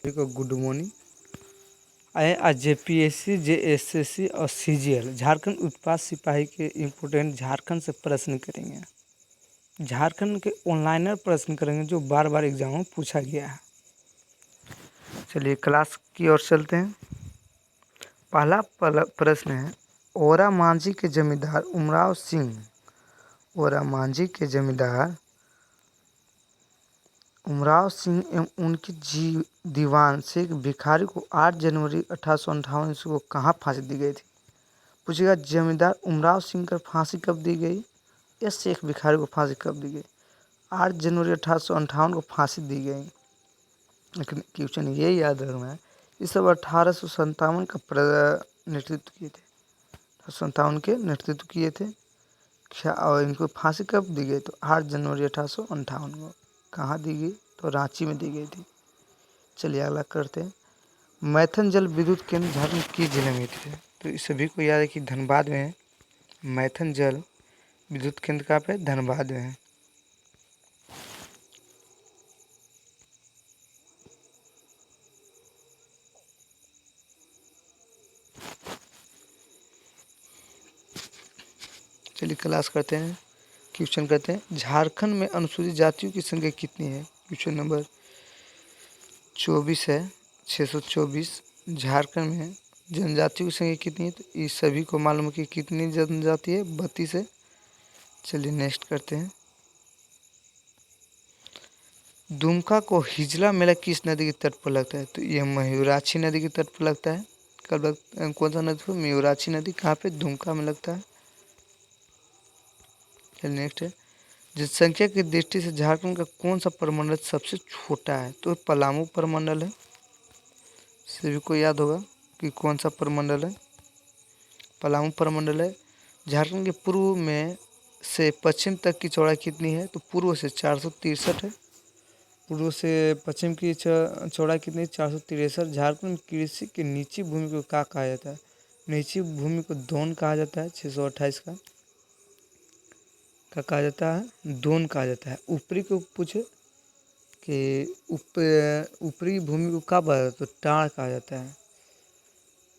सभी को good morning. आज जेपीएससी, जेएसएससी और सीजीएल झारखंड उत्पाद सिपाही के इम्पोर्टेंट झारखंड से प्रश्न करेंगे। झारखंड के ऑनलाइनर प्रश्न करेंगे जो बार बार एग्जाम में पूछा गया है। चलिए क्लास की ओर चलते हैं। पहला प्रश्न है, ओरा मांझी के जमींदार उमराव सिंह एवं उनके दीवान शेख भिखारी को 8 जनवरी 1858 ईस्वी को कहाँ फांसी दी गई थी? पूछेगा जमींदार उमराव सिंह को फांसी कब दी गई या शेख भिखारी को फांसी कब दी गई? 8 जनवरी 1858 को फांसी दी गई। लेकिन क्वेश्चन ये याद रखना है, ये सब 1857 का नेतृत्व किए थे, 1857 के नेतृत्व किए थे। और इनको फांसी कब दी गई? तो 8 जनवरी 1858 को। कहाँ दी गई? तो रांची में दी गई थी। चलिए अगला करते हैं। मैथन जल विद्युत केंद्र झारखंड किस जिले में थे? तो इस सभी को याद है कि धनबाद में है। मैथन जल विद्युत केंद्र कहाँ पे? धनबाद में है। चलिए क्लास करते हैं, क्वेश्चन करते हैं। झारखंड में अनुसूचित जातियों की संख्या कितनी है? क्वेश्चन नंबर 24 है, 624। झारखंड में जनजातियों की संख्या कितनी है? तो इस सभी को मालूम है कि कितनी जनजाति है, 32 है। चलिए नेक्स्ट करते हैं। दुमका को हिजला मेला किस नदी के तट पर लगता है? तो यह मयूराक्षी नदी के तट पर लगता है। कौन सा नदी पर? मयूराक्षी नदी। कहाँ पे? दुमका में लगता है। चलिए नेक्स्ट है, जनसंख्या की दृष्टि से झारखंड का कौन सा प्रमंडल सबसे छोटा है? तो पलामू प्रमंडल है। सभी को याद होगा कि कौन सा प्रमंडल है, पलामू प्रमंडल है। झारखंड के पूर्व में से पश्चिम तक की चौड़ाई कितनी है? तो पूर्व से 463 है। पूर्व से पश्चिम की चौड़ाई कितनी? 463। झारखंड में कृषि की नीची भूमि को क्या कहा जाता है? नीची भूमि को दोन कहा जाता है। 628 का क्या कहा जाता है? दोन कहा जाता है। ऊपरी को पूछे कि ऊपरी भूमि को क्या कहा जाता है? तो टाड़ कहा जाता है।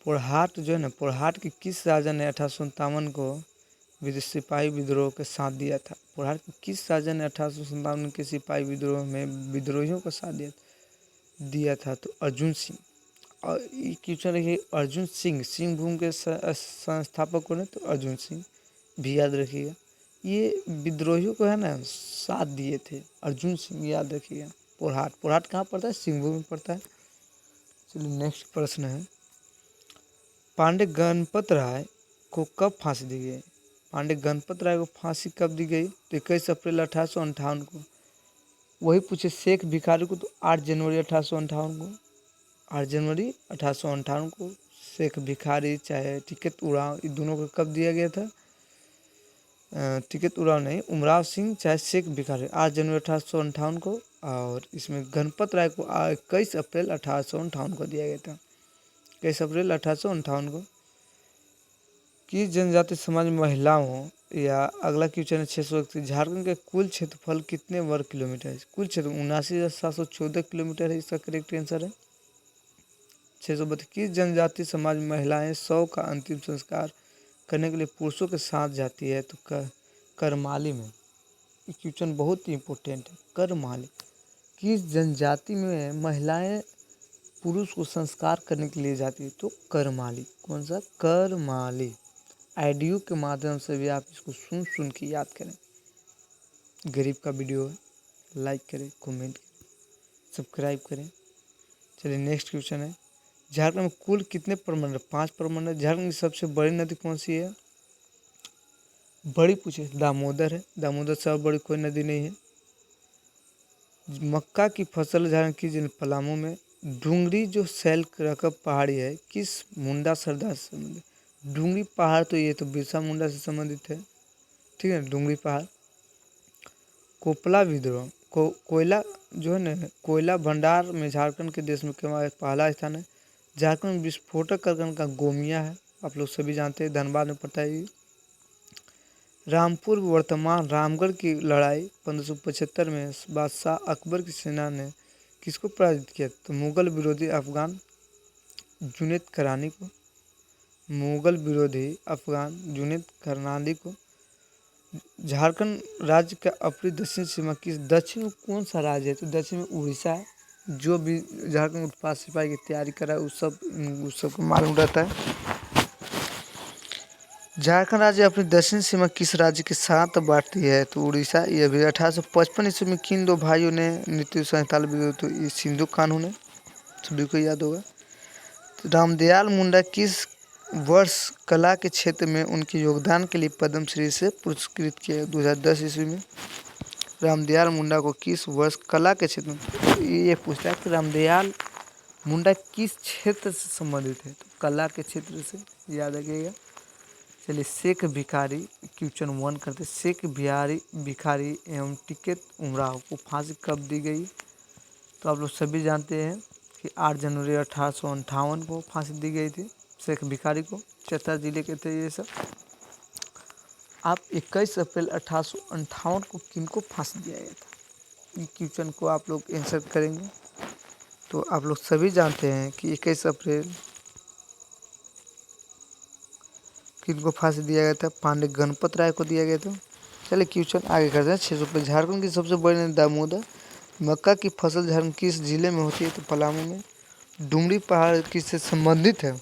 पोरहाट जो है ना, पोरहाट के किस राजा ने 1857 को सिपाही विद्रोह के साथ दिया था? पोरहाट के किस राजा ने 1857 के सिपाही विद्रोह में विद्रोहियों का साथ दिया था? तो अर्जुन सिंह। और ये क्वेश्चन रखिए, अर्जुन सिंह सिंहभूम के संस्थापक कौन है? तो अर्जुन सिंह भी याद रखिएगा। ये विद्रोहियों को है ना साथ दिए थे, अर्जुन सिंह, याद रखिएगा। पोरहाट कहाँ पड़ता है? सिंहभूम में पड़ता है। चलिए नेक्स्ट प्रश्न है, पांडे गणपत राय को कब फांसी दी गई? पांडे गणपत राय को फांसी कब दी गई? तो 21 अप्रैल 1858 को। वही पूछे शेख भिखारी को, तो 8 जनवरी 1858 को। 8 जनवरी 1858 को शेख भिखारी चाहे टिकट उड़ाव, इन दोनों को कब दिया गया था? टिकट उड़ाव नहीं, उमराव सिंह चाहे शेख भिखारी, 8 जनवरी 1858 को। और इसमें गणपत राय को 21 अप्रैल 1858 को दिया गया था। 21 अप्रैल 1858 को। किस जनजाति समाज में महिलाओं, या अगला क्वेश्चन है 631, झारखंड के कुल क्षेत्रफल कितने वर्ग किलोमीटर है? कुल क्षेत्र 79,714 किलोमीटर है। इसका करेक्ट आंसर है 632। किस जनजाति समाज में महिलाएं शव का अंतिम संस्कार करने के लिए पुरुषों के साथ जाती है? तो करमाली में। ये क्वेश्चन बहुत ही इंपॉर्टेंट है, करमाली। किस जनजाति में महिलाएं पुरुष को संस्कार करने के लिए जाती है? तो करमाली। कौन सा? करमाली। ऑडियो के माध्यम से भी आप इसको सुन के याद करें। गरीब का वीडियो है, लाइक करें, कमेंट करें, सब्सक्राइब करें। चलिए नेक्स्ट क्वेश्चन है, झारखंड में कुल कितने प्रमंडल? 5 प्रमंडल। झारखंड की सबसे बड़ी नदी कौन सी है? बड़ी पूछे, दामोदर है। दामोदर से और बड़ी कोई नदी नहीं है। मक्का की फसल झारखंड की जिले पलामू में। डूंगरी जो सैल रकब पहाड़ी है, किस मुंडा सरदार से संबंधित? डूंगरी पहाड़ तो ये तो बिरसा मुंडा से संबंधित है, ठीक है, डूंगरी पहाड़। कोपला विद्रोह कोयला जो है ना, कोयला भंडार में झारखंड के देश में पहला स्थान है। झारखंड विस्फोटक कारखाना का गोमिया है, आप लोग सभी जानते हैं, धनबाद में पड़ता है। रामपुर वर्तमान रामगढ़ की लड़ाई 1575 में बादशाह अकबर की सेना ने किसको पराजित किया? तो मुगल विरोधी अफगान जुनैद करानी को। मुगल विरोधी अफगान जुनैद करनाली को। झारखंड राज्य का अपनी दक्षिण सीमा किस दक्षिण में कौन सा राज्य है? तो दक्षिण में उड़ीसा है। जो भी झारखंड उत्पाद सिपाही की तैयारी कर रहा है उस सब को मालूम रहता है। झारखंड राज्य अपनी दक्षिण सीमा किस राज्य के साथ बांटती है? तो उड़ीसा। यह भी 1855 ईस्वी में किन दो भाइयों ने नीति संहिता विरोध? तो ये सिंधु कानून है, सभी को याद होगा। रामदयाल मुंडा किस वर्ष कला के क्षेत्र में उनके योगदान के लिए पद्मश्री से पुरस्कृत किया गया? 2010 ईस्वी में। रामदयाल मुंडा को किस वर्ष कला के क्षेत्र में, ये पूछता है कि रामदयाल मुंडा किस क्षेत्र से संबंधित है? तो कला के क्षेत्र से, याद रखिएगा। चलिए, शेख भिखारी क्वेश्चन 1 करते। शेख भिखारी एवं टिकैत उमराव को फांसी कब दी गई? तो आप लोग सभी जानते हैं कि 8 जनवरी 1858 को फांसी दी गई थी शेख भिखारी को। चतरा जिले के थे ये सब। आप 21 अप्रैल 1858 को किनको फांसी दिया गया था? ये क्वेश्चन को आप लोग आंसर करेंगे। तो आप लोग सभी जानते हैं कि 21 अप्रैल किनको फांसी दिया गया था? पांडे गणपत राय को दिया गया था। चलिए क्वेश्चन आगे करते हैं। 600 पे झारखंड की सबसे बड़ी नदी दामोदर। मक्का की फसल झारखंड किस जिले में होती है? तो पलामू में। डुमरी पहाड़ किससे संबंधित है?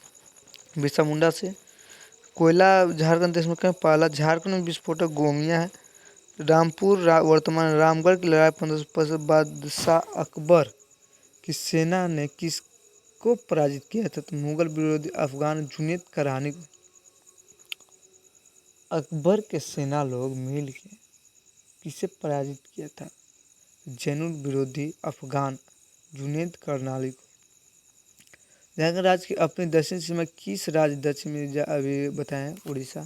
बिरसा मुंडा से। कोयला झारखंड देश में कहीं पहला? झारखंड में विस्फोटक गोमिया है। वर्तमान रामगढ़ की लड़ाई 1550 बादशाह अकबर की सेना ने किसको पराजित किया था? तो मुगल विरोधी अफगान जुनैद करानी को। अकबर के सेना लोग मिल के किसे पराजित किया था? जैनुल विरोधी अफगान जुनैद करनाली को। झारखंड राज्य की अपनी दक्षिण सीमा किस राज्य दक्षिण में अभी बताएं? उड़ीसा।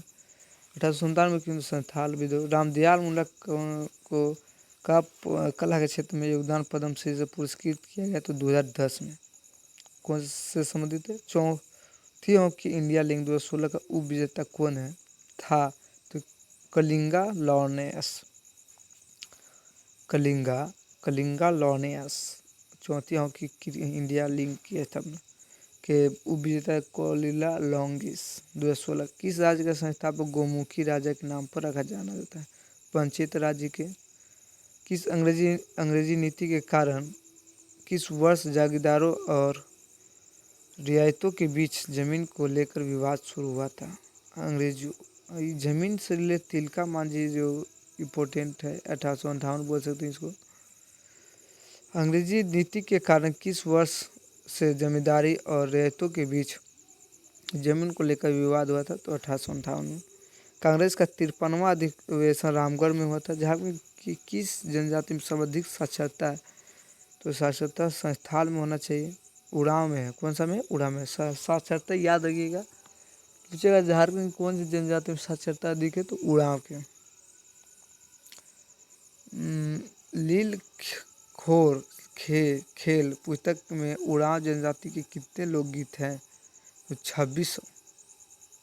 1857 में क्यों संथाल विद्रोह? रामदयाल मुंडा को कला के क्षेत्र में योगदान पद्मश्री से पुरस्कृत किया गया? तो 2010 में। कौन से संबंधित है? चौथी हॉकी इंडिया लीग 2016 का उप विजेता कौन है था? तो कलिंगा लॉर्नेयस चौथी हॉकी इंडिया लीग की स्थापना के उप विजेता कोलिला लॉन्गिस 2016। किस राज्य का संस्थापक गोमुखी राजा के नाम पर रखा जाना जाता है? पंचायत राज्य के। किस अंग्रेजी नीति के कारण किस वर्ष जागीरदारों और रियायतों के बीच जमीन को लेकर विवाद शुरू हुआ था? अंग्रेजी जमीन से रिलेटेड तिलका मांझी जो इम्पोर्टेंट है, 1858 बोल सकते हैं इसको। अंग्रेजी नीति के कारण किस वर्ष से जमींदारी और रियायतों के बीच जमीन को लेकर विवाद हुआ था? तो 1858 में। कांग्रेस का 53वां अधिवेशन रामगढ़ में हुआ था। झारखंड की किस जनजाति में सर्वाधिक साक्षरता है? तो साक्षरता संस्थान में होना चाहिए। उड़ाव में है। कौन सा में? उड़ाव में। साक्षरता याद रखिएगा। पूछेगा झारखंड की कौन सी जनजाति में साक्षरता अधिक है? तो उड़ाव के। लील खोर खेल पुस्तक में उड़ाव जनजाति के कितने लोकगीत हैं? तो 2600।